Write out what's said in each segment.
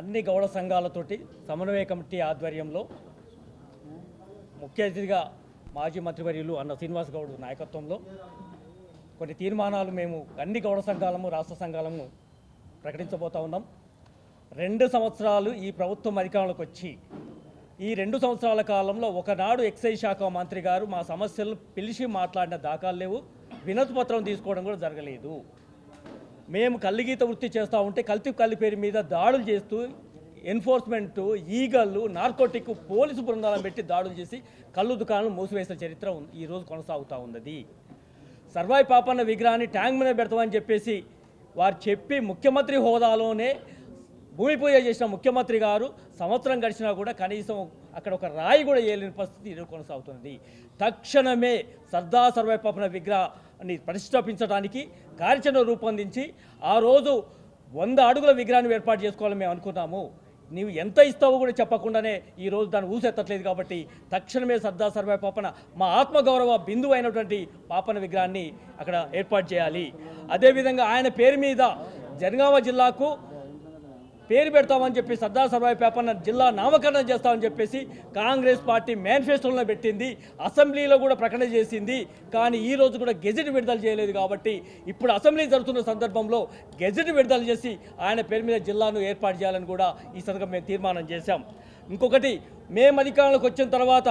అన్ని గౌడ సంఘాలతోటి సమన్వయ కమిటీ ఆధ్వర్యంలో ముఖ్య అతిథిగా మాజీ మంత్రివర్యులు అన్న శ్రీనివాస్ గౌడ్ నాయకత్వంలో కొన్ని తీర్మానాలు మేము అన్ని గౌడ సంఘాలము రాష్ట్ర సంఘాలము ప్రకటించబోతా ఉన్నాం. 2 సంవత్సరాలు ఈ ప్రభుత్వం అధికారంలోకి వచ్చి ఈ 2 సంవత్సరాల కాలంలో ఒకనాడు ఎక్సైజ్ శాఖ మంత్రి గారు మా సమస్యలను పిలిచి మాట్లాడిన దాఖలు లేవు. వినతి పత్రం తీసుకోవడం కూడా జరగలేదు. మేము కల్లిగీత వృత్తి చేస్తూ ఉంటే కల్తీ పేరు మీద దాడులు చేస్తూ ఎన్ఫోర్స్మెంట్, ఈగళ్ళు, నార్కోటిక్ పోలీసు బృందాలను పెట్టి దాడులు చేసి కళ్ళు దుకాణాలు మూసివేసిన చరిత్ర ఈరోజు కొనసాగుతూ ఉన్నది. సర్వాయి పాపన్న విగ్రహాన్ని ట్యాంక్ మీద పెడతామని చెప్పేసి వారు చెప్పి ముఖ్యమంత్రి హోదాలోనే భూమి పూజ చేసిన ముఖ్యమంత్రి గారు సంవత్సరం గడిచినా కూడా కనీసం అక్కడ ఒక రాయి కూడా వేయలేని పరిస్థితి ఈరోజు కొనసాగుతున్నది. తక్షణమే సర్దార్ సర్వాయి పాపన్న విగ్రహాన్ని ప్రతిష్టాపించడానికి కార్యాచరణ రూపొందించి ఆ రోజు 100 అడుగుల విగ్రహాన్ని ఏర్పాటు చేసుకోవాలని మేము అనుకున్నాము. నీవు ఎంత ఇస్తావో కూడా చెప్పకుండానే ఈరోజు దాన్ని ఊసెత్తట్లేదు. కాబట్టి తక్షణమే సర్దార్ సర్వాయి పాపన్న మా ఆత్మగౌరవ బిందువు అయినటువంటి పాపన్న విగ్రహాన్ని అక్కడ ఏర్పాటు చేయాలి. అదేవిధంగా ఆయన పేరు మీద జనగామ జిల్లాకు పేరు పెడతామని చెప్పి సర్దార్ సర్వాయి పాపన్న జిల్లా నామకరణం చేస్తామని చెప్పేసి కాంగ్రెస్ పార్టీ మేనిఫెస్టోలో పెట్టింది, అసెంబ్లీలో కూడా ప్రకటన చేసింది. కానీ ఈ రోజు కూడా గెజెట్ విడుదల చేయలేదు. కాబట్టి ఇప్పుడు అసెంబ్లీ జరుగుతున్న సందర్భంలో గెజెట్ విడుదల చేసి ఆయన పేరు మీద జిల్లాను ఏర్పాటు చేయాలని కూడా ఈ సందర్భంగా మేము తీర్మానం చేశాం. ఇంకొకటి, మేము అధికారంలోకి వచ్చిన తర్వాత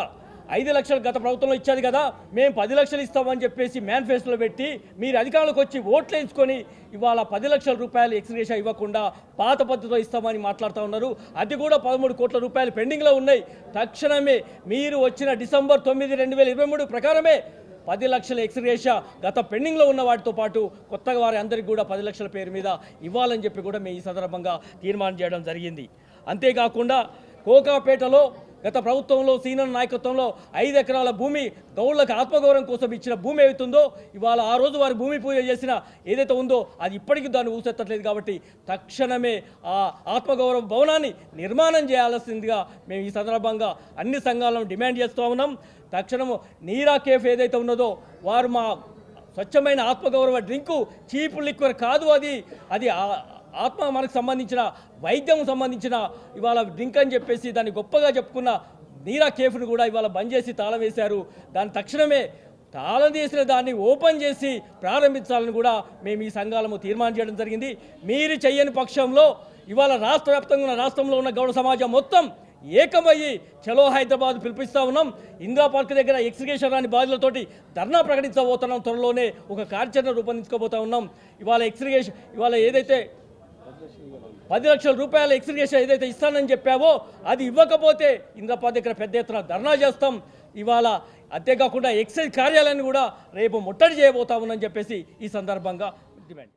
5 లక్షలు గత ప్రభుత్వంలో ఇచ్చారు కదా, మేము 10 లక్షలు ఇస్తామని చెప్పేసి మేనిఫెస్టోలో పెట్టి మీరు అధికారంలోకి వచ్చి ఓట్లు వేయించుకొని ఇవాళ 10 లక్షల రూపాయలు ఎక్స్గ్రేషియా ఇవ్వకుండా పాత పద్ధతిలో ఇస్తామని మాట్లాడుతూ ఉన్నారు. అది కూడా 13 కోట్ల రూపాయలు పెండింగ్లో ఉన్నాయి. తక్షణమే మీరు వచ్చిన డిసెంబర్ 9, 2023 ప్రకారమే 10 లక్షల ఎక్స్గ్రేషియా గత పెండింగ్లో ఉన్న వాటితో పాటు కొత్తగా వారి అందరికీ కూడా 10 లక్షల పేరు మీద ఇవ్వాలని చెప్పి కూడా మేము ఈ సందర్భంగా తీర్మానం చేయడం జరిగింది. అంతేకాకుండా కోకాపేటలో గత ప్రభుత్వంలో సీనియర్ నాయకత్వంలో 5 ఎకరాల భూమి గౌళ్ళకి ఆత్మగౌరవం కోసం ఇచ్చిన భూమి ఏదైతుందో ఇవాళ ఆ రోజు వారి భూమి పూజ చేసిన ఏదైతే ఉందో అది ఇప్పటికీ దాన్ని ఊసెత్తట్లేదు. కాబట్టి తక్షణమే ఆ ఆత్మగౌరవ భవనాన్ని నిర్మాణం చేయాల్సిందిగా మేము ఈ సందర్భంగా అన్ని సంఘాలను డిమాండ్ చేస్తూ ఉన్నాం. తక్షణము నీరా కేఫ్ ఏదైతే ఉన్నదో వారు మా స్వచ్ఛమైన ఆత్మగౌరవ డ్రింకు చీప్ లిక్వర్ కాదు, అది ఆత్మ మనకు సంబంధించిన వైద్యం సంబంధించిన ఇవాళ డ్రింక్ అని చెప్పేసి దాన్ని గొప్పగా చెప్పుకున్న నీరా కేఫ్ను కూడా ఇవాళ బంద్ చేసి తాళం వేశారు. దాన్ని తక్షణమే తాళం తీసిన దాన్ని ఓపెన్ చేసి ప్రారంభించాలని కూడా మేము ఈ సంఘాలను తీర్మానం చేయడం జరిగింది. మీరు చెయ్యని పక్షంలో ఇవాళ రాష్ట్ర వ్యాప్తంగా ఉన్న రాష్ట్రంలో ఉన్న గౌడ సమాజం మొత్తం ఏకమయ్యి చలో హైదరాబాద్ పిలిపిస్తూ ఉన్నాం. ఇందిరా పార్క్ దగ్గర ఎక్స్గ్రేషన్ రాని బాధ్యులతోటి ధర్నా ప్రకటించబోతున్నాం. త్వరలోనే ఒక కార్యాచరణ రూపొందించుకోబోతా ఉన్నాం. ఇవాళ ఏదైతే 10 లక్షల రూపాయల ఎక్స్గ్రేషియా ఏదైతే ఇస్తానని చెప్పావో అది ఇవ్వకపోతే ఇంద్రపాద దగ్గర పెద్ద ఎత్తున ధర్నా చేస్తాం. ఇవాళ అంతేకాకుండా ఎక్సైజ్ కార్యాలయాన్ని కూడా రేపు ముట్టడి చేయబోతా ఉన్నామని చెప్పేసి ఈ సందర్భంగా డిమాండ్.